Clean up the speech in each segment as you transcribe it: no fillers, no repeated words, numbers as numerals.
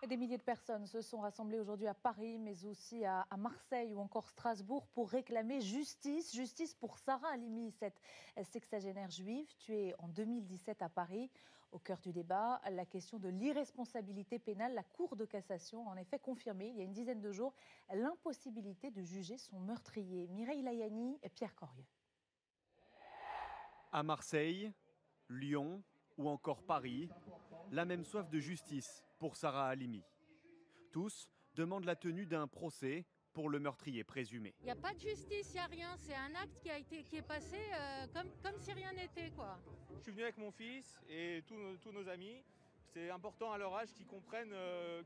Des milliers de personnes se sont rassemblées aujourd'hui à Paris, mais aussi à Marseille ou encore Strasbourg pour réclamer justice. Justice pour Sarah Halimi, cette sexagénaire juive tuée en 2017 à Paris. Au cœur du débat, la question de l'irresponsabilité pénale. La Cour de cassation a en effet confirmé il y a une dizaine de jours l'impossibilité de juger son meurtrier. Mireille Layani et Pierre Corieux. À Marseille, Lyon ou encore Paris, la même soif de justice pour Sarah Halimi. Tous demandent la tenue d'un procès pour le meurtrier présumé. Il n'y a pas de justice, il n'y a rien. C'est un acte qui est passé comme si rien n'était, quoi. Je suis venu avec mon fils et tous nos amis. C'est important à leur âge qu'ils comprennent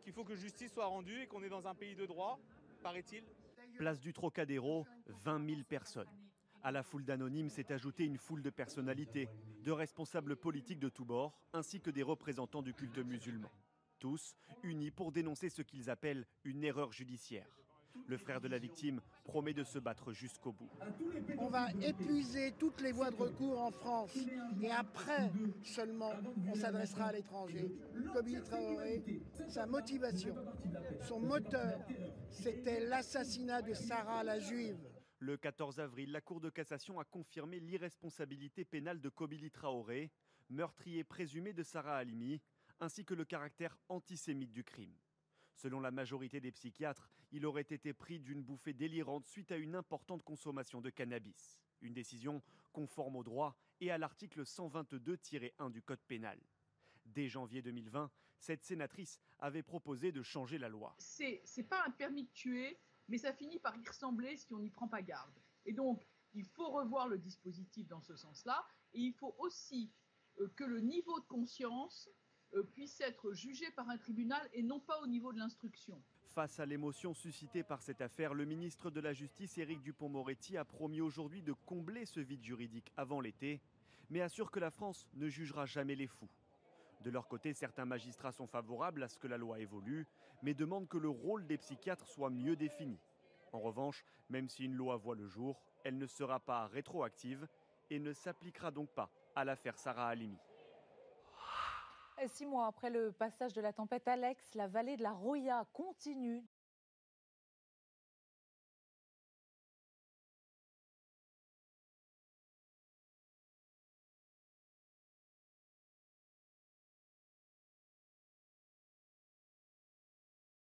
qu'il faut que justice soit rendue et qu'on est dans un pays de droit, paraît-il. Place du Trocadéro, 20 000 personnes. À la foule d'anonymes s'est ajoutée une foule de personnalités, de responsables politiques de tous bords, ainsi que des représentants du culte musulman. Tous unis pour dénoncer ce qu'ils appellent une erreur judiciaire. Le frère de la victime promet de se battre jusqu'au bout. On va épuiser toutes les voies de recours en France et après seulement on s'adressera à l'étranger. Kobili Traoré, sa motivation, son moteur, c'était l'assassinat de Sarah la Juive. Le 14 avril, la Cour de cassation a confirmé l'irresponsabilité pénale de Kobili Traoré, meurtrier présumé de Sarah Halimi, ainsi que le caractère antisémite du crime. Selon la majorité des psychiatres, il aurait été pris d'une bouffée délirante suite à une importante consommation de cannabis. Une décision conforme au droit et à l'article 122-1 du Code pénal. Dès janvier 2020, cette sénatrice avait proposé de changer la loi. C'est pas un permis de tuer, mais ça finit par y ressembler si on n'y prend pas garde. Et donc, il faut revoir le dispositif dans ce sens-là. Et il faut aussi que le niveau de conscience puisse être jugé par un tribunal et non pas au niveau de l'instruction. Face à l'émotion suscitée par cette affaire, le ministre de la Justice, Éric Dupond-Moretti, a promis aujourd'hui de combler ce vide juridique avant l'été, mais assure que la France ne jugera jamais les fous. De leur côté, certains magistrats sont favorables à ce que la loi évolue, mais demandent que le rôle des psychiatres soit mieux défini. En revanche, même si une loi voit le jour, elle ne sera pas rétroactive et ne s'appliquera donc pas à l'affaire Sarah Halimi. 6 mois après le passage de la tempête Alex, la vallée de la Roya continue